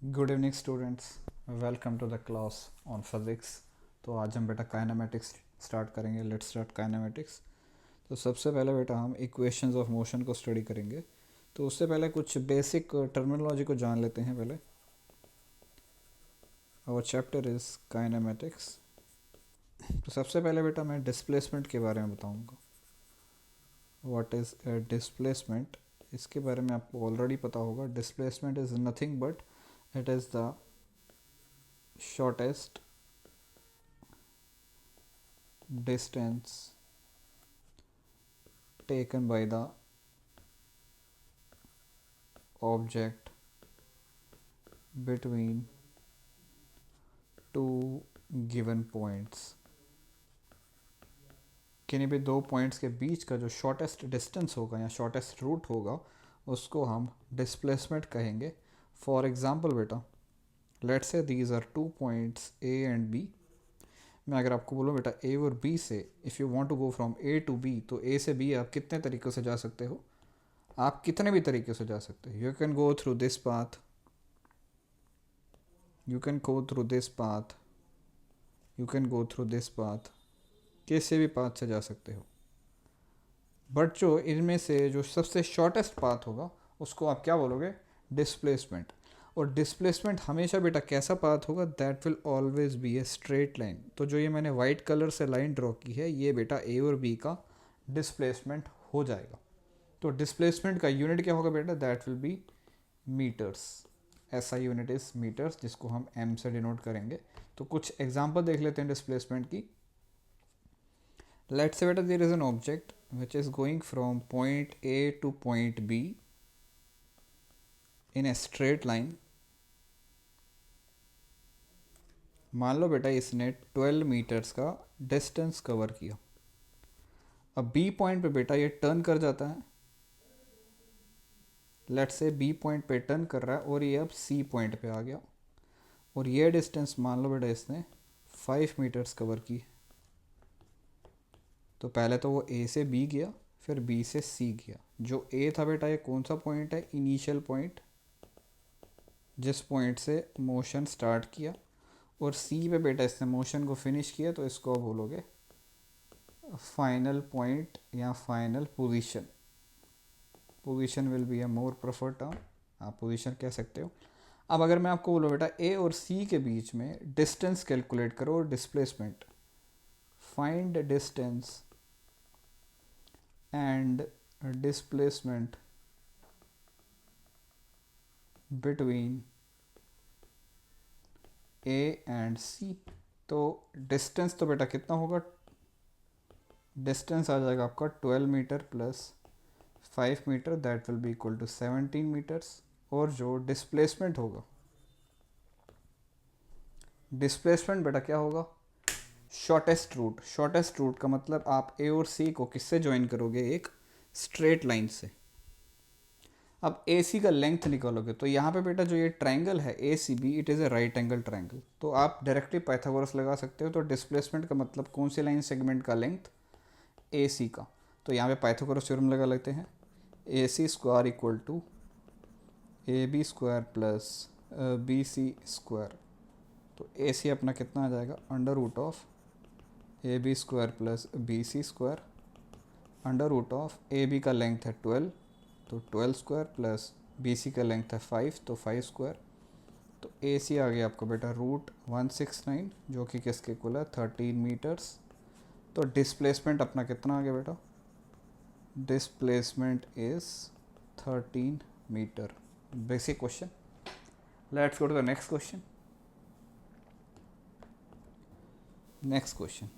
Good evening students, welcome to the class on physics. तो आज हम बेटा काइनेमेटिक्स स्टार्ट करेंगे। Let's start kinematics. तो सबसे पहले बेटा हम इक्वेशंस ऑफ मोशन को स्टडी करेंगे। तो उससे पहले कुछ बेसिक टर्मिनोलॉजी को जान लेते हैं पहले। Our chapter is kinematics. तो सबसे पहले बेटा मैं डिस्प्लेसमेंट के बारे में बताऊंगा। व्हाट इज़ डिस्प्लेसमेंट, इसके बारे में आपको ऑलरेडी पता होगा। Displacement is nothing but it is the shortest distance taken by the object between two given points। किन्हीं भी दो पॉइंट्स के बीच का जो शॉर्टेस्ट डिस्टेंस होगा या शॉर्टेस्ट रूट होगा उसको हम डिस्प्लेसमेंट कहेंगे। फॉर एग्जांपल बेटा, let's say these are two points A and B. मैं अगर आपको बोलूँ बेटा ए और बी से, if you want to go from A to B, तो ए से बी आप कितने तरीक़ों से जा सकते हो? आप कितने भी तरीके से जा सकते हो। You can go through this path, you can go through this path, you can go through this path, किसी भी पाथ से जा सकते हो। बट जो इनमें से जो सबसे शॉर्टेस्ट पाथ होगा उसको आप क्या बोलोगे? डिस्प्लेसमेंट। और डिस्प्लेसमेंट हमेशा बेटा कैसा पाथ होगा? That will always be a straight line. तो जो ये मैंने वाइट कलर से लाइन ड्रॉ की है, ये बेटा ए और बी का डिस्प्लेसमेंट हो जाएगा। तो डिस्प्लेसमेंट का यूनिट क्या होगा बेटा? That will be meters. SI unit is meters, जिसको हम एम से डिनोट करेंगे। तो कुछ एग्जांपल देख लेते हैं डिस्प्लेसमेंट की। लेट्स से बेटा there is an object which is going from point A to point B in a straight line। मान लो बेटा इसने 12 मीटर्स का डिस्टेंस कवर किया। अब B पॉइंट पे बेटा ये टर्न कर जाता है। लेट्स से B पॉइंट पे टर्न कर रहा है और ये अब C पॉइंट पे आ गया, और ये डिस्टेंस मान लो बेटा इसने 5 मीटर्स कवर की। तो पहले तो वो A से B गया, फिर B से C गया। जो A था बेटा, ये कौन सा पॉइंट है? इनिशियल पॉइंट, जिस पॉइंट से मोशन स्टार्ट किया। और C पे बेटा इसने मोशन को फिनिश किया, तो इसको आप बोलोगे फाइनल पॉइंट या final position. Position will be a more preferred term, आप पोजीशन कह सकते हो। अब अगर मैं आपको बोलूँ बेटा A और C के बीच में डिस्टेंस कैलकुलेट करो और displacement, find distance and displacement between A and C। तो डिस्टेंस तो बेटा कितना होगा? डिस्टेंस आ जाएगा आपका 12 meter plus 5 meter, that will be equal to 17 meters. और जो डिस्प्लेसमेंट होगा, डिस्प्लेसमेंट बेटा क्या होगा? Shortest route. शॉर्टेस्ट रूट का मतलब आप ए और सी को किससे ज्वाइन करोगे? एक स्ट्रेट लाइन से। अब ए सी का लेंथ निकालोगे, तो यहाँ पे बेटा जो ये ट्राइंगल है A C B, it is a right angle triangle. तो आप डायरेक्टली पाइथागोरस लगा सकते हो। तो डिस्प्लेसमेंट का मतलब कौन सी लाइन सेगमेंट का लेंथ? ए सी का। तो यहाँ पे पाइथागोरस थ्योरम लगा लेते हैं। A C square equal to A B square plus B C square. तो ए सी अपना कितना आ जाएगा? Under root of A B square plus B C square, under root of A B का length है 12, तो 12 स्क्वायर प्लस बी सी का length है 5, तो 5 स्क्वायर। तो ए सी आ गया आपका बेटा रूट 169, जो कि किसके इक्वल है? 13 मीटर्स। तो डिस्प्लेसमेंट अपना कितना आ गया बेटा? Displacement is 13 meter. Basic question. Let's go to the next question. Next question,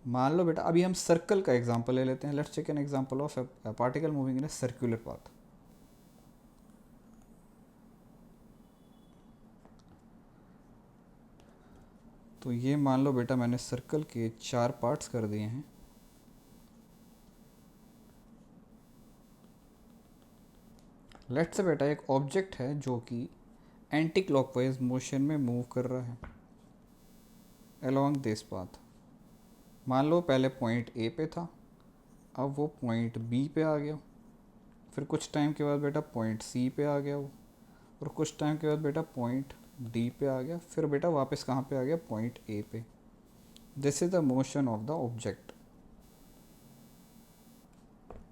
मान लो बेटा अभी हम सर्कल का एग्जांपल ले लेते हैं। Let's take an example of a particle moving in a circular path. तो ये मान लो बेटा मैंने सर्कल के 4 पार्ट्स कर दिए हैं। लेट्स से बेटा एक ऑब्जेक्ट है जो कि एंटी क्लॉकवाइज मोशन में मूव कर रहा है अलोंग दिस पाथ। मान लो पहले पॉइंट ए पे था, अब वो पॉइंट बी पे आ गया, फिर कुछ टाइम के बाद बेटा पॉइंट सी पे आ गया वो, और कुछ टाइम के बाद बेटा पॉइंट डी पे आ गया, फिर बेटा वापस कहाँ पे आ गया, पॉइंट ए पे। This is the motion of the object.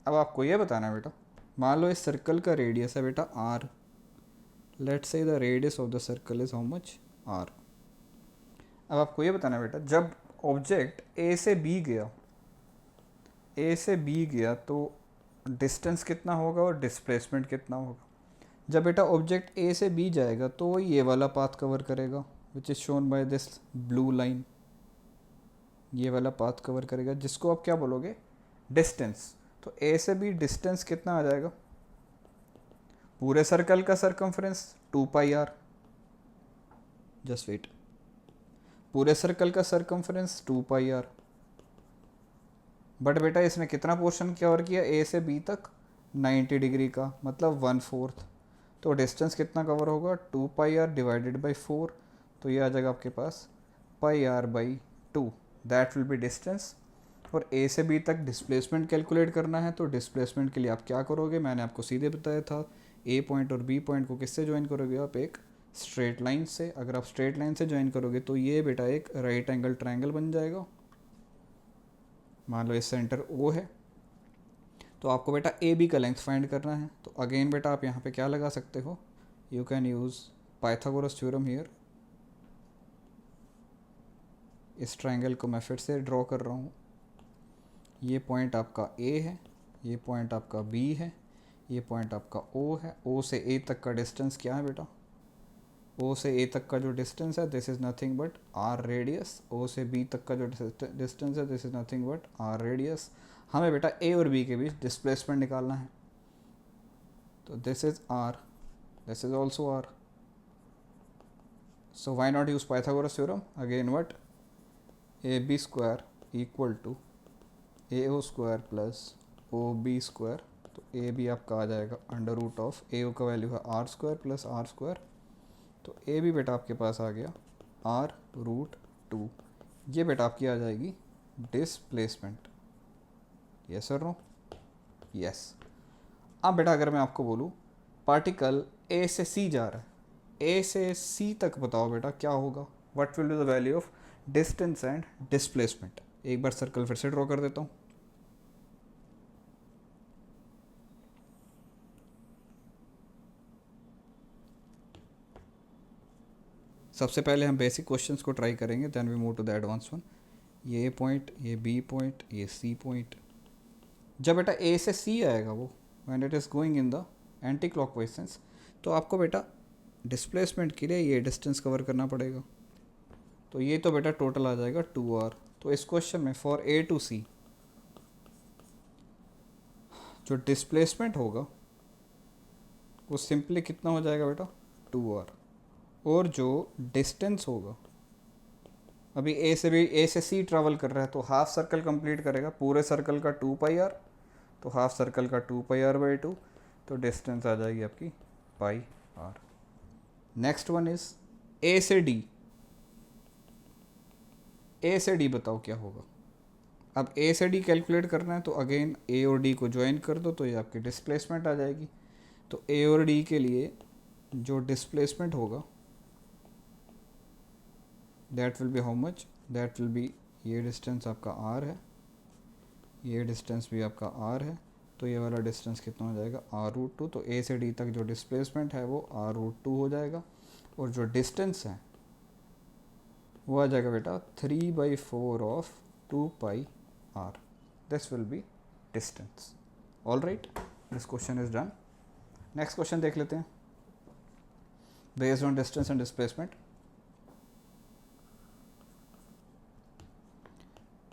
अब आपको ये बताना है बेटा, मान लो इस सर्कल का रेडियस है बेटा R. Let's say the radius of the circle is how much, R. अब आपको ये बताना है बेटा, जब ऑब्जेक्ट ए से बी गया, ए से बी गया तो डिस्टेंस कितना होगा और डिस्प्लेसमेंट कितना होगा। जब बेटा ऑब्जेक्ट ए से बी जाएगा तो वो ये वाला पाथ कवर करेगा, which is shown by this blue line. ये वाला पाथ कवर करेगा जिसको आप क्या बोलोगे, डिस्टेंस। तो ए से बी डिस्टेंस कितना आ जाएगा, पूरे सर्कल का सरकमफ्रेंस 2πr। जस्ट वेट, पूरे सर्कल का सरकमफ्रेंस 2πr। बट बेटा इसने कितना पोर्शन कवर किया, ए से बी तक 90 डिग्री का, मतलब 1/4। तो डिस्टेंस कितना कवर होगा, 2πr डिवाइडेड बाई 4। तो ये आ जाएगा आपके पास πr/2, that will B distance. और ए से बी तक डिस्प्लेसमेंट कैलकुलेट करना है, तो डिस्प्लेसमेंट के लिए आप क्या करोगे, मैंने आपको सीधे बताया था, ए पॉइंट और बी पॉइंट को किससे ज्वाइन करोगे आप, एक स्ट्रेट लाइन से। अगर आप स्ट्रेट लाइन से ज्वाइन करोगे तो ये बेटा एक राइट एंगल ट्रायंगल बन जाएगा। मान लो इस सेंटर ओ है, तो आपको बेटा ए बी का लेंथ फाइंड करना है। तो अगेन बेटा आप यहाँ पे क्या लगा सकते हो, you can use Pythagoras theorem here. इस ट्रायंगल को मैं फिर से ड्रॉ कर रहा हूँ। ये पॉइंट आपका ए है, ये पॉइंट आपका बी है, ये पॉइंट आपका ओ है। ओ से ए तक का डिस्टेंस क्या है बेटा, ओ से ए तक का जो डिस्टेंस है this is nothing but R radius. O से बी तक का जो डिस्टेंस है this is nothing but R radius. हमें बेटा ए और बी के बीच डिस्प्लेसमेंट निकालना है, तो this is R, this is also R. So why not use Pythagoras theorem again, what A B square equal to A O square plus O B square. तो A B आपका आ जाएगा under root of A O का value है R square plus R square. तो A B बेटा आपके पास आ गया r√2। ये बेटा आपकी आ जाएगी डिस्प्लेसमेंट। यस और नो, यस। अब बेटा अगर मैं आपको बोलूँ पार्टिकल ए से सी जा रहा है, ए से सी तक बताओ बेटा क्या होगा, what will be the value of distance and displacement. एक बार सर्कल फिर से ड्रॉ कर देता हूँ। सबसे पहले हम बेसिक क्वेश्चंस को ट्राई करेंगे, then we move to the advance one. ये पॉइंट, ये बी पॉइंट, ये सी पॉइंट। जब बेटा ए से सी आएगा वो, when it is going in the anti clockwise sense, तो आपको बेटा डिस्प्लेसमेंट के लिए ये डिस्टेंस कवर करना पड़ेगा। तो ये तो बेटा टोटल आ जाएगा 2r। तो इस क्वेश्चन में फॉर ए टू सी जो डिस्प्लेसमेंट होगा वो सिंपली कितना हो जाएगा बेटा, 2r। और जो डिस्टेंस होगा, अभी ए से सी ट्रैवल कर रहा है तो हाफ सर्कल कंप्लीट करेगा, पूरे सर्कल का 2πr, तो हाफ सर्कल का 2πr/2, तो डिस्टेंस आ जाएगी आपकी πr। Next one is a से डी। ए से डी बताओ क्या होगा। अब ए से डी कैलकुलेट करना है तो अगेन ए और डी को ज्वाइन कर दो, तो ये आपकी डिस्प्लेसमेंट आ जाएगी। तो ए और डी के लिए जो डिस्प्लेसमेंट होगा that will B how much, that will B, ये डिस्टेंस आपका आर है, ये डिस्टेंस भी आपका आर है, तो ये वाला डिस्टेंस कितना हो जाएगा, r√2। तो ए से डी तक जो डिस्प्लेसमेंट है वो r√2 हो जाएगा। और जो डिस्टेंस है वो आ जाएगा बेटा 3/4 of 2πr। This will B distance. All right, this question is done. Next question देख लेते हैं based on distance and displacement.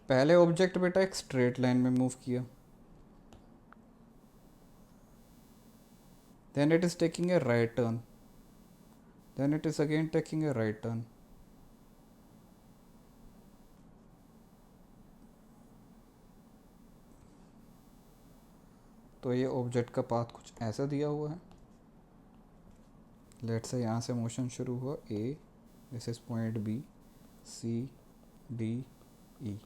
पहले ऑब्जेक्ट बेटा एक स्ट्रेट लाइन में मूव किया, then it is taking a right turn, then it is again taking a right turn। तो ये ऑब्जेक्ट का पाथ कुछ ऐसा दिया हुआ है। लेट्स से यहाँ से मोशन शुरू हुआ, A, this is point B, C, D, E.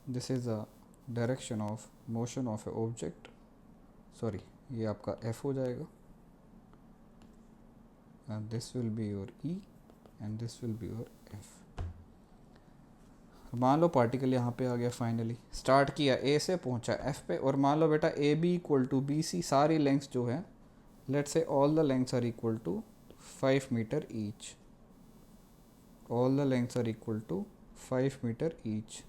This is the direction of motion of a object. Sorry, ये आपका एफ हो जाएगा। and this will be your E and this will be your F. मान लो particle यहाँ पे आ गया, finally start किया ए से पहुँचा एफ पे, और मान लो बेटा A B equal to B C, सारी लेंथ्स जो है let's say all the lengths are equal to 5 meter each, all the lengths are equal to 5 meter each.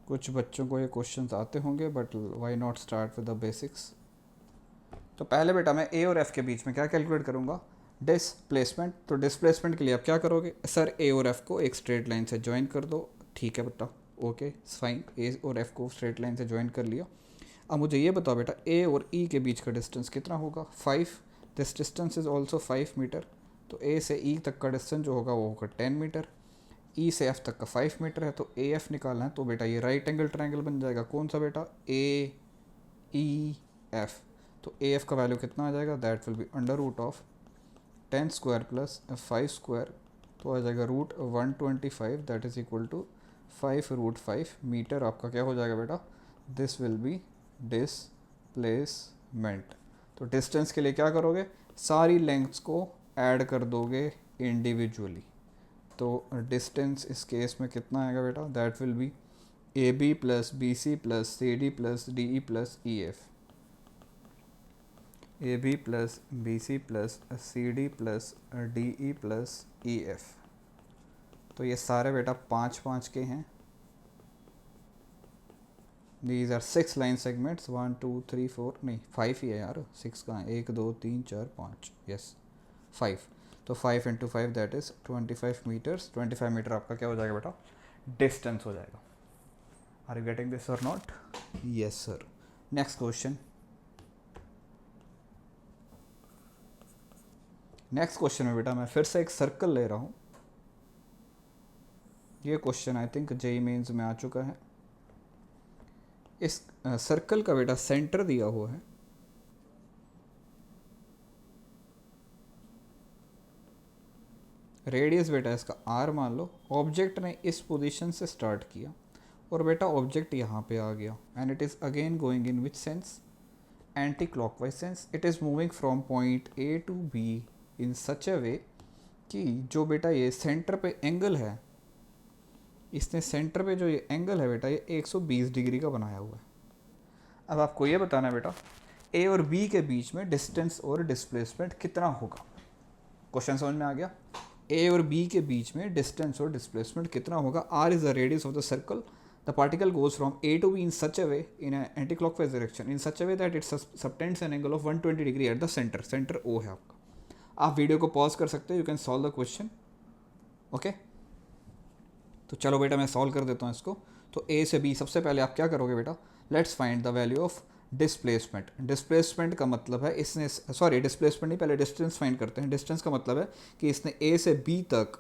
कुछ बच्चों को ये क्वेश्चंस आते होंगे but why not start with the basics. तो पहले बेटा मैं ए और एफ के बीच में क्या कैलकुलेट करूँगा, डिस्प्लेसमेंट. तो डिस्प्लेसमेंट के लिए आप क्या करोगे, सर ए और एफ को एक स्ट्रेट लाइन से ज्वाइन कर दो. ठीक है बेटा, ओके फाइन, ए और एफ को स्ट्रेट लाइन से ज्वाइन कर लिया. अब मुझे ये बताओ बेटा ए और ई के बीच का डिस्टेंस कितना होगा, 5. This distance is also 5 meter. तो ए से ई तक का डिस्टेंस जो होगा वो होगा 10 मीटर. ई से एफ तक का 5 मीटर है, तो ए एफ निकालना है. तो बेटा ये राइट एंगल ट्रायंगल बन जाएगा. कौन सा बेटा, ए ई एफ. तो ए एफ का वैल्यू कितना आ जाएगा, that will be under root of 10 square plus 5 square. तो आ जाएगा root 125, that is equal to 5√5 meter. आपका क्या हो जाएगा बेटा, दिस विल बी डिस्प्लेसमेंट. तो डिस्टेंस के लिए क्या करोगे, सारी लेंथ्स को ऐड कर दोगे इंडिविजुअली. तो डिस्टेंस इस केस में कितना आएगा बेटा, that will be A B plus B C plus C D plus D E plus E F. A B plus B C plus C D plus D E plus E F. तो ये सारे बेटा 5-5 के हैं. These are 6 line segments, 1 2 3 4 नहीं 5 ही है यार, 6 कहाँ, 1 2 3 4 5, यस 5. तो 5 × 5 दैट इज़ 25 मीटर्स. 25 मीटर आपका क्या हो जाएगा बेटा, डिस्टेंस हो जाएगा. आर यू गेटिंग दिस और not, yes sir. Next question. Next question में बेटा मैं फिर से एक सर्कल ले रहा हूँ. ये question I think JEE Mains में आ चुका है. इस सर्कल का बेटा सेंटर दिया हुआ है. रेडियस बेटा इसका आर मान लो. ऑब्जेक्ट ने इस पोजीशन से स्टार्ट किया और बेटा ऑब्जेक्ट यहाँ पे आ गया, and it is again going in which sense, anticlockwise sense. It is moving from point A to B in such a way कि जो बेटा ये सेंटर पे एंगल है, इसने सेंटर पे जो ये एंगल है बेटा ये 120 डिग्री का बनाया हुआ है. अब आपको ये बताना है बेटा ए और बी के बीच में डिस्टेंस और डिस्प्लेसमेंट कितना होगा. क्वेश्चन समझ में आ गया. ए और बी के बीच में डिस्टेंस और डिस्प्लेसमेंट कितना होगा. R is the radius of the circle. The particle goes from A to B in such a way in anti clockwise direction in such a way that it subtends an angle of 120 degree at the center. Center O है आपका. आप video को pause कर सकते हो, you can solve the question. Okay, तो चलो बेटा मैं सॉल्व कर देता हूँ इसको. तो ए से बी, सबसे पहले आप क्या करोगे बेटा, let's find the value of displacement. Displacement का मतलब है इसने, सॉरी डिस्प्लेसमेंट नहीं, पहले डिस्टेंस फाइंड करते हैं. डिस्टेंस का मतलब है कि इसने ए से बी तक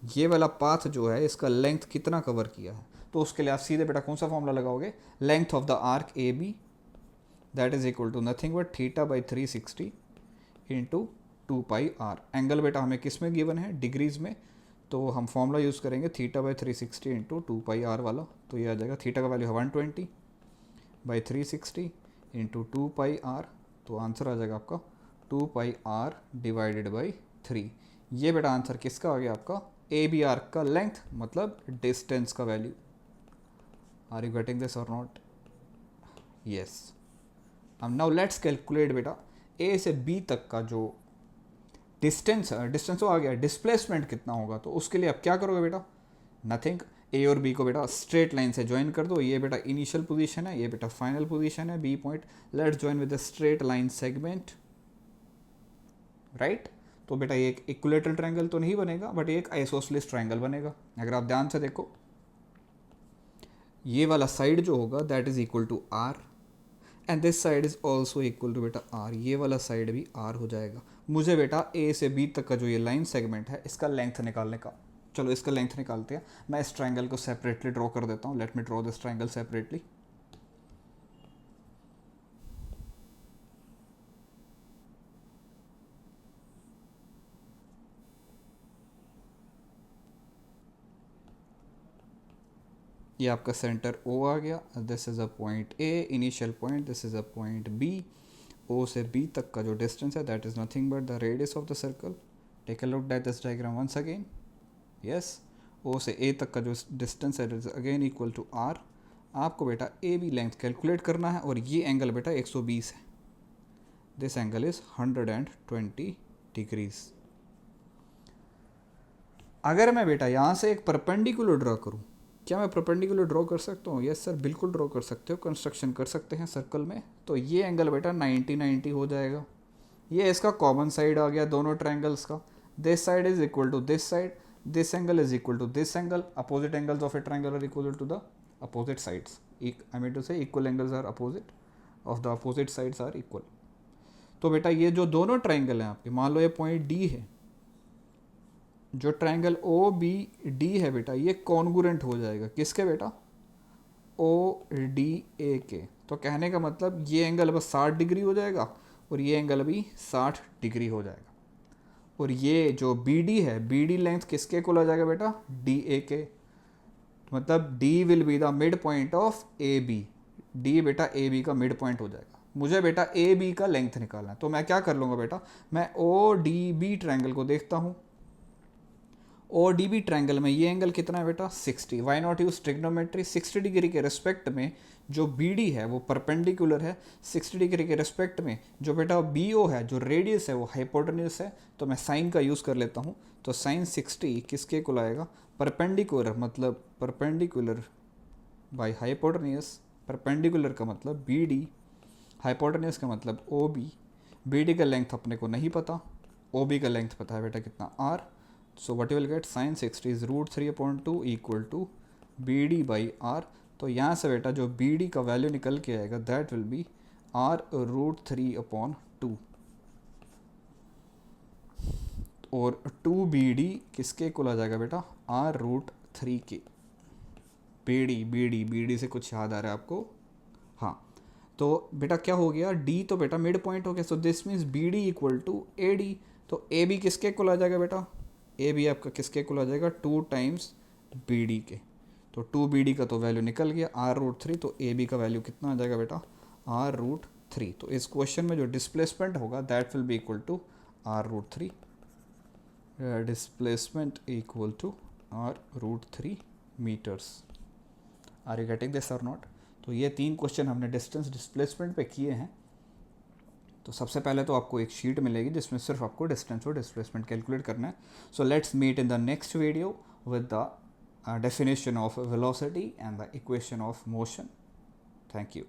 ये वाला पाथ जो है इसका लेंथ कितना कवर किया है. तो उसके लिए आप सीधे बेटा कौन सा फॉर्मूला लगाओगे, length of the arc A B that is equal to nothing but θ/360 into 2πr. Angle बेटा हमें किस में गिवन है, डिग्रीज में. तो हम फॉर्मूला यूज़ करेंगे θ/360 इंटू 2πr वाला. तो ये आ जाएगा, थीटा का वैल्यू है 120/360 इंटू 2πr. तो आंसर आ जाएगा आपका 2πr डिवाइडेड बाई 3. ये बेटा आंसर किसका आ गया आपका, ए बी आर्क का लेंथ मतलब डिस्टेंस का value. Are you getting this और नॉट, यस. अब नाउ लेट्स कैलकुलेट बेटा ए से बी तक का जो डिस्टेंस तो आ गया, डिस्प्लेसमेंट कितना होगा. तो उसके लिए आप क्या करोगे बेटा, नथिंग, ए और बी को बेटा स्ट्रेट लाइन से ज्वाइन कर दो. ये बेटा इनिशियल पोजीशन है, ये बेटा फाइनल पोजीशन है, B point. Let's join with the straight line segment, right. तो बेटा ये एक इक्विलेटरल ट्रायंगल तो नहीं बनेगा बट ये एक आइसोसेलेस ट्रायंगल बनेगा. अगर आप ध्यान से देखो, ये वाला साइड जो होगा that is equal to R and this side is also equal to बेटा आर. ये वाला साइड भी आर हो जाएगा. मुझे बेटा ए से बी तक का जो ये लाइन सेगमेंट है इसका लेंथ निकालने का, चलो इसका लेंथ निकालते हैं. मैं इस ट्रायंगल को सेपरेटली ड्रॉ कर देता हूँ. Let me draw this triangle separately. ये आपका सेंटर O आ गया, this is a point A initial point, this is a point B। O से B तक का जो डिस्टेंस है that is nothing but the radius of the circle. Take a look at this diagram once again. Yes, O से A तक का जो distance है it is again equal to R। आपको बेटा AB लेंथ कैलकुलेट करना है और ये एंगल बेटा 120 है। This angle is 120 degrees. अगर मैं बेटा यहाँ से एक परपेंडिकुलर ड्रॉ करूँ, क्या मैं परपेंडिकुलर ड्रॉ कर सकता हूँ? यस सर, बिल्कुल ड्रॉ कर सकते हो, कंस्ट्रक्शन कर सकते हैं सर्कल में। तो ये एंगल बेटा 90 हो जाएगा। ये इसका कॉमन साइड आ गया दोनों ट्रायंगल्स का। This side is equal to this side, this angle is equal to this angle. Opposite angles of a triangle are equal to the opposite sides. I mean to say equal angles are opposite of the opposite sides are equal. तो बेटा ये जो दोनों triangle हैं आपके, मान लो ये point D है, जो ट्रायंगल ओ बी डी है बेटा ये कॉन्ग्रुएंट हो जाएगा किसके बेटा? ओ डी ए के। तो कहने का मतलब ये एंगल बस 60 डिग्री हो जाएगा और ये एंगल भी 60 डिग्री हो जाएगा। और ये जो बी डी है, बी डी लेंथ किसके इक्वल आ जाएगा बेटा? डी ए के। मतलब D will be the mid point of A B. D बेटा ए बी का मिड पॉइंट हो जाएगा। मुझे बेटा ए बी का लेंथ निकालना है, तो मैं क्या कर लूँगा बेटा, मैं ओ डी बी ट्रायंगल को देखता हूँ। ओ डी बी ट्रायंगल में ये एंगल कितना है बेटा? 60। Why not use trigonometry? 60 degree के रिस्पेक्ट में जो बी डी है वो परपेंडिकुलर है, 60 डिग्री के रिस्पेक्ट में जो बेटा बी ओ है, जो रेडियस है वो हाइपोटेन्यूज है। तो मैं साइन का यूज़ कर लेता हूँ। तो साइन 60 किसके इक्वल आएगा? परपेंडिकुलर, मतलब परपेंडिकुलर बाई हाइपोटेन्यूज। परपेंडिकुलर का मतलब बी डी, हाइपोटेन्यूज का मतलब ओ बी। बी डी का लेंथ अपने को नहीं पता, ओ बी का लेंथ पता है बेटा कितना? Are. So what you will get, sin 60 is √3/2 equal to BD by R। तो यहाँ से बेटा जो BD का वैल्यू निकल के आएगा दैट विल बी R √3/2। और 2BD किसके इक्वल आ जाएगा बेटा? R√3 के। BD से कुछ याद आ रहा है आपको? हाँ, तो बेटा क्या हो गया? D तो बेटा मिड पॉइंट हो गया, so this means BD equal to AD। तो AB किसके इक्वल आ जाएगा बेटा? ए बी आपका किसके इक्वल आ जाएगा? 2 टाइम्स बी डी के। तो 2BD का तो वैल्यू निकल गया R√3। तो ए बी का वैल्यू कितना आ जाएगा बेटा? R√3। तो इस क्वेश्चन में जो डिस्प्लेसमेंट होगा that will be equal to R√3। Displacement equal to R√3 metres. Are you getting this और नॉट? तो ये 3 क्वेश्चन हमने डिस्टेंस डिस्प्लेसमेंट पे किए हैं। तो सबसे पहले तो आपको एक शीट मिलेगी जिसमें सिर्फ आपको डिस्टेंस और डिस्प्लेसमेंट कैलकुलेट करना है। So let's meet in the next video with the definition of velocity and the equation of motion. Thank you.